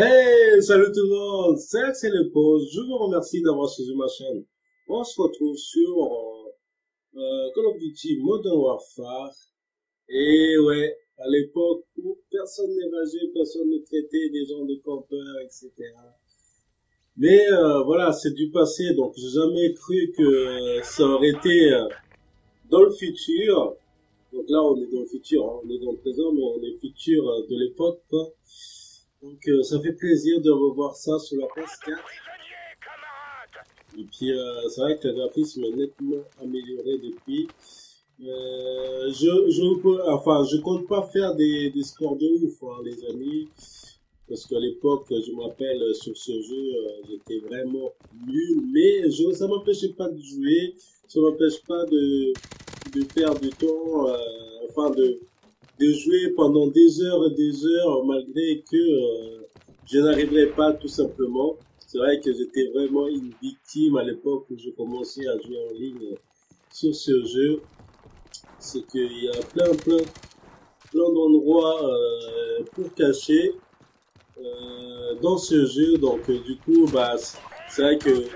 Hey, salut tout le monde, c'est le pause. Je vous remercie d'avoir suivi ma chaîne. On se retrouve sur Call of Duty Modern Warfare. Et ouais, à l'époque où personne n'évageait, personne ne traitait des gens de campeurs, etc. Mais voilà, c'est du passé, donc j'ai jamais cru que ça aurait été dans le futur. Donc là, on est dans le futur, hein. On est dans le présent, mais on est futur de l'époque, quoi. Donc ça fait plaisir de revoir ça sur la PS4. Et puis c'est vrai que le graphisme est nettement amélioré depuis. Je compte pas faire des scores de ouf, hein, les amis, parce qu'à l'époque, je me rappelle sur ce jeu, j'étais vraiment nul, mais ça m'empêchait pas de jouer, ça m'empêche pas de perdre du temps, de jouer pendant des heures et des heures malgré que je n'arriverais pas tout simplement. C'est vrai que j'étais vraiment une victime à l'époque où je commençais à jouer en ligne sur ce jeu. C'est qu'il y a plein d'endroits pour cacher dans ce jeu. Donc du coup, bah c'est vrai que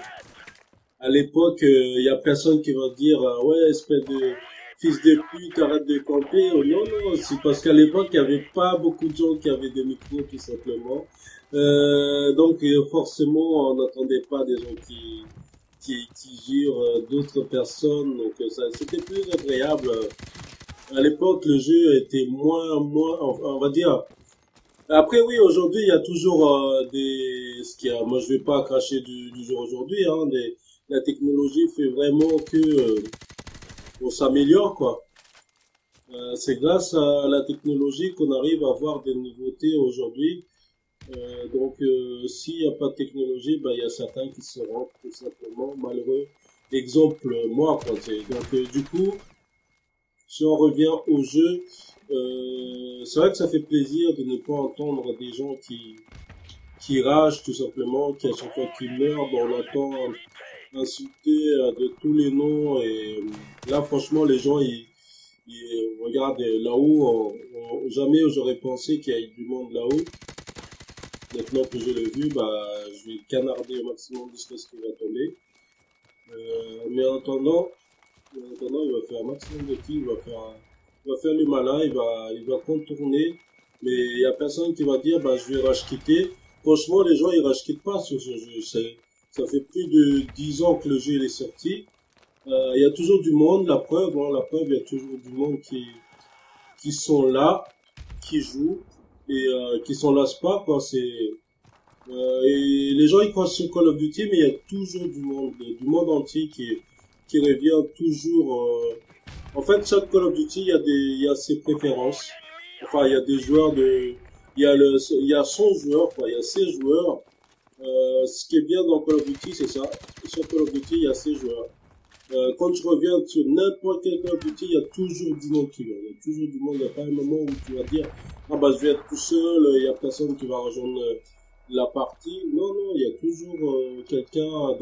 à l'époque, il y a personne qui va dire ouais, espèce de fils de pute, arrête de camper. Oh, non, non, c'est parce qu'à l'époque, il n'y avait pas beaucoup de gens qui avaient des micros, tout simplement. Donc, forcément, on n'entendait pas des gens qui jurent d'autres personnes. Donc, c'était plus agréable. À l'époque, le jeu était moins, on va dire. Après, oui, aujourd'hui, il y a toujours moi, je vais pas cracher du jour aujourd'hui, hein, la technologie fait vraiment que on s'améliore, quoi. C'est grâce à la technologie qu'on arrive à avoir des nouveautés aujourd'hui. Donc, s'il n'y a pas de technologie, bah, il y a certains qui seront tout simplement malheureux. Exemple, moi, quoi. Donc, du coup, si on revient au jeu, c'est vrai que ça fait plaisir de ne pas entendre des gens qui ragent tout simplement, qui à chaque fois qu'ils meurent, bon, on entend insulter de tous les noms et là franchement les gens ils regardent là-haut, jamais j'aurais pensé qu'il y ait du monde là-haut. Maintenant que je l'ai vu, bah je vais canarder au maximum jusqu'à ce qu'il va tomber. Mais en attendant, il va faire un maximum de kills, il va faire le malin, il va contourner, mais il y a personne qui va dire bah je vais rage quitter. Franchement, les gens ils rage quittent pas sur ce jeu. Ça fait plus de 10 ans que le jeu il est sorti. Il y a toujours du monde, la preuve, hein, il y a toujours du monde qui sont là, qui jouent et qui s'en lassent pas, quoi. Et les gens ils croient sur Call of Duty, mais il y a toujours du monde entier qui revient toujours. En fait, chaque Call of Duty, il y a ses préférences. Enfin, il y a des joueurs il y a son joueur, quoi. Il y a ses joueurs. Ce qui est bien dans Call of Duty, c'est ça. Sur Call of Duty, il y a ses joueurs. Quand tu reviens sur n'importe quel Call of Duty, il y a toujours du monde qui vient. Il y a toujours du monde. Il n'y a pas un moment où tu vas dire, ah bah, je vais être tout seul, il n'y a personne qui va rejoindre la partie. Non, non, il y a toujours quelqu'un,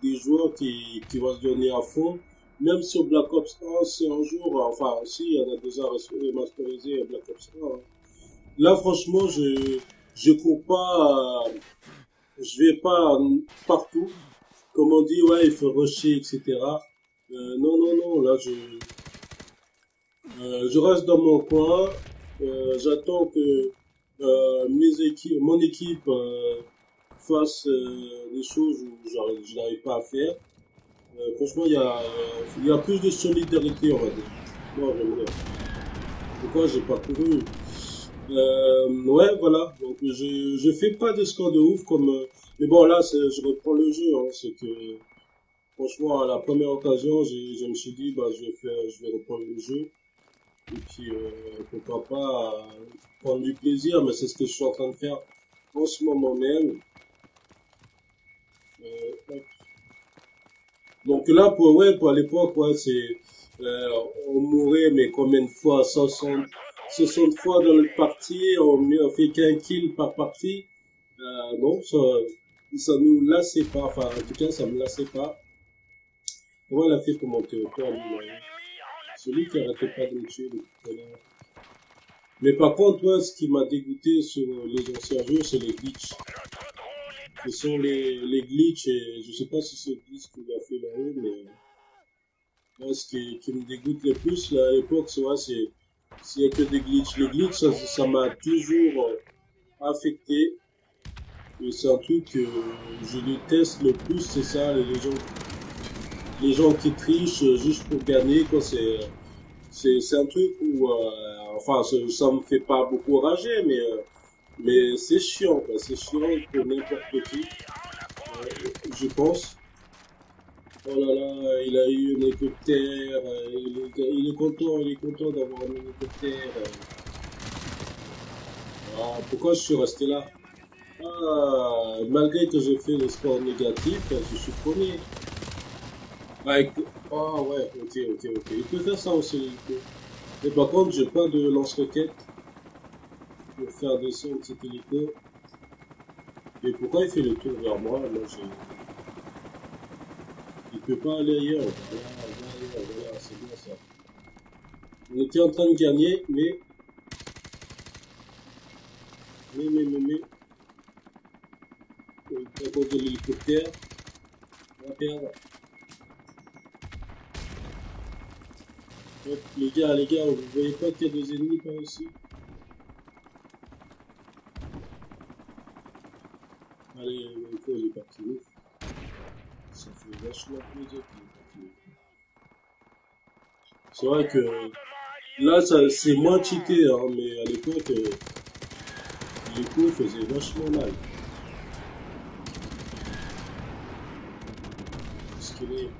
des joueurs qui vont se donner à fond. Même sur Black Ops 1, si un jour, enfin, si, il y en a déjà remasterisé Black Ops 1. Hein. Là, franchement, je cours pas, je vais pas partout. Comme on dit, ouais, il faut rusher, etc. Non, non, non, là, je reste dans mon coin. J'attends que mon équipe fasse des choses où je n'arrive pas à faire. Franchement, il y a plus de solidarité, on va dire. Non, j'aime bien. Pourquoi j'ai pas couru? Ouais, voilà. Donc, je fais pas de score de ouf comme, mais bon, là, je reprends le jeu, hein. C'est que, franchement, à la première occasion, je me suis dit, bah, je vais reprendre le jeu. Et puis, pourquoi pas prendre du plaisir, mais c'est ce que je suis en train de faire en ce moment même. Hop. Donc là, pour l'époque, ouais, on mourait, mais combien de fois? 60 fois dans le partie, on fait qu'un kill par partie. Non, ça nous lassait pas, enfin, en tout cas, ça me lassait pas. Comment elle a fait pour monter au toit, lui, celui qui arrêtait pas de me tuer depuis tout à l'heure. Mais par contre, ouais, ce qui m'a dégoûté sur les anciens jeux, c'est les glitches. Ce sont les glitches, et je sais pas si c'est le glitch qu'il a fait là-haut, mais moi, ce qui me dégoûte le plus, là, à l'époque, c'est vrai, s'il y a que des glitches. Les glitches, ça m'a toujours affecté. Et c'est un truc que je déteste le plus, c'est ça, les gens qui trichent juste pour gagner, quoi, c'est un truc où, enfin, ça me fait pas beaucoup rager, mais c'est chiant, quoi, c'est chiant pour n'importe qui, je pense. Oh là là, il a eu un hélicoptère, il est content d'avoir un hélicoptère. Ah, pourquoi je suis resté là? Ah, malgré que j'ai fait le score négatif, je suis premier. Ah, ah ouais, ok. Il peut faire ça aussi, l'hélico. Mais par contre, j'ai pas de lance-roquette pour faire descendre cet hélico. Et pourquoi il fait le tour vers moi? Moi, il peut pas aller ailleurs. Voilà, c'est bien ça. On était en train de gagner, mais, à cause de l'hélicoptère, on va perdre. Hop, les gars, vous voyez pas qu'il y a des ennemis par ici? Allez, l'hélico, il est parti où? Ça fait vachement plaisir qu'il est parti où. C'est vrai que là, c'est moins cheaté, hein, mais à l'époque, l'hélico faisait vachement mal. Qu'est-ce qu'il est?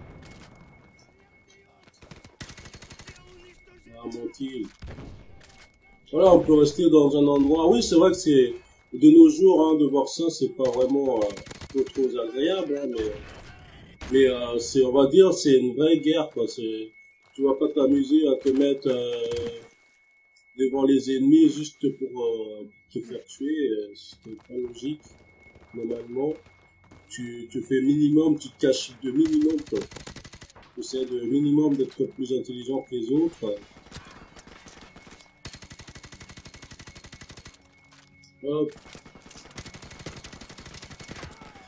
Ah, mon-t-il. Voilà, on peut rester dans un endroit. Oui, c'est vrai que c'est de nos jours, hein, de voir ça, c'est pas vraiment trop agréable, hein, mais c'est, on va dire, c'est une vraie guerre, quoi. C'est, tu vas pas t'amuser à te mettre devant les ennemis juste pour te faire tuer. C'est pas logique. Normalement, tu fais minimum, tu te caches de minimum, quoi. Tu essaies de minimum d'être plus intelligent que les autres. Hop.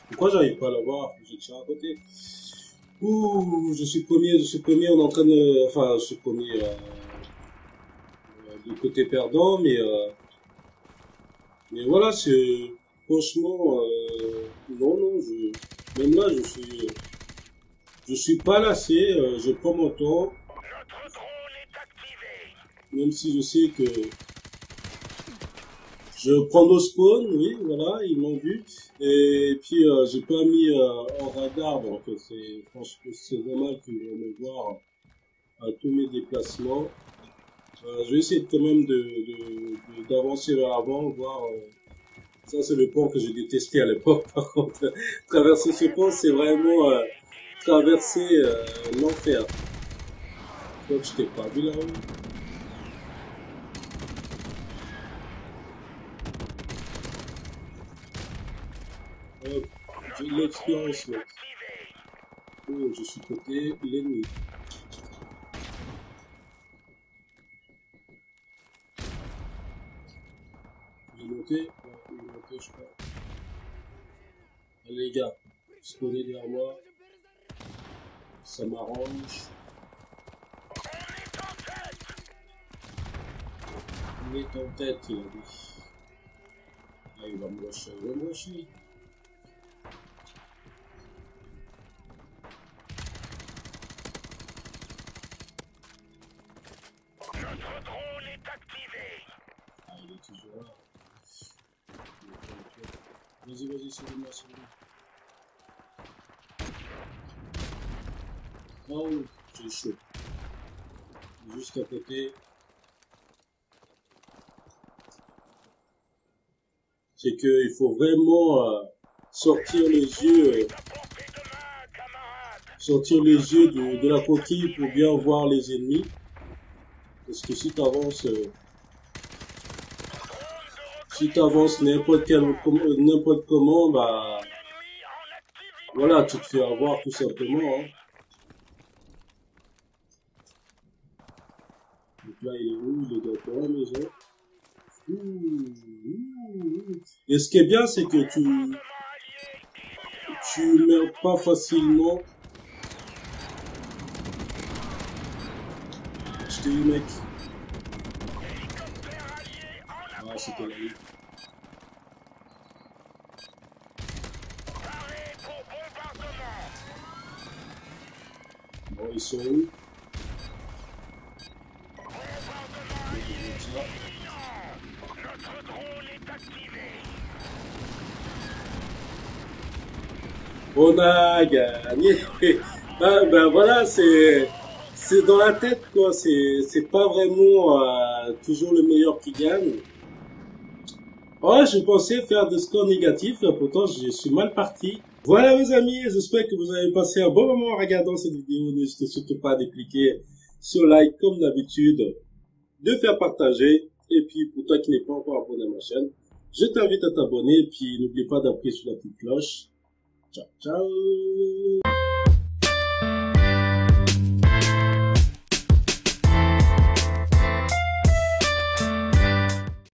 Pourquoi j'arrive pas à l'avoir? J'ai tiré à côté. Ouh, je suis premier, on est en train de, enfin, je suis premier du côté perdant, mais voilà, c'est, franchement, non, même là, je suis pas lassé, je prends mon temps, même si je sais que je prends nos spawns, oui, voilà, ils m'ont vu. Et puis, j'ai pas mis en radar, donc c'est, franchement, c'est normal qu'ils vont me voir à tous mes déplacements. Je vais essayer quand même d'avancer vers l'avant, voir. Ça, c'est le pont que j'ai détesté à l'époque. Par contre, traverser ce pont, c'est vraiment traverser l'enfer. Je crois que je t'ai pas vu là-haut. J'ai de l'expérience, mec. Oh, je suis côté l'ennemi. Il est monté? Ouais, il est monté, je crois. Allez, les gars, spawnez derrière moi. Ça m'arrange. On est en tête, il a dit. Ah, il va me lâcher, il va me lâcher. Notre drone est activé. Ah, il est toujours là. Vas-y, c'est moi. Oh, j'ai chaud. Juste à côté. C'est qu'il faut vraiment sortir les yeux, de la coquille pour bien voir les ennemis. Parce que si t'avances n'importe comment, bah, voilà, tu te fais avoir tout simplement, hein. Donc là, il est où? Il est dans la maison. Et ce qui est bien, c'est que tu meurs pas facilement. Je t'ai eu, mec. Ah, c'était la vie. Bon, ils sont où? Notre drone est activé. On a gagné. Ben voilà, c'est dans la tête, quoi. C'est pas vraiment toujours le meilleur qui gagne. Ouais, je pensais faire des scores négatifs, pourtant je suis mal parti. Voilà mes amis, j'espère que vous avez passé un bon moment en regardant cette vidéo. N'hésitez surtout pas à cliquer sur like comme d'habitude, de faire partager. Et puis pour toi qui n'es pas encore abonné à ma chaîne, je t'invite à t'abonner. Et puis n'oublie pas d'appuyer sur la petite cloche. Ciao, ciao!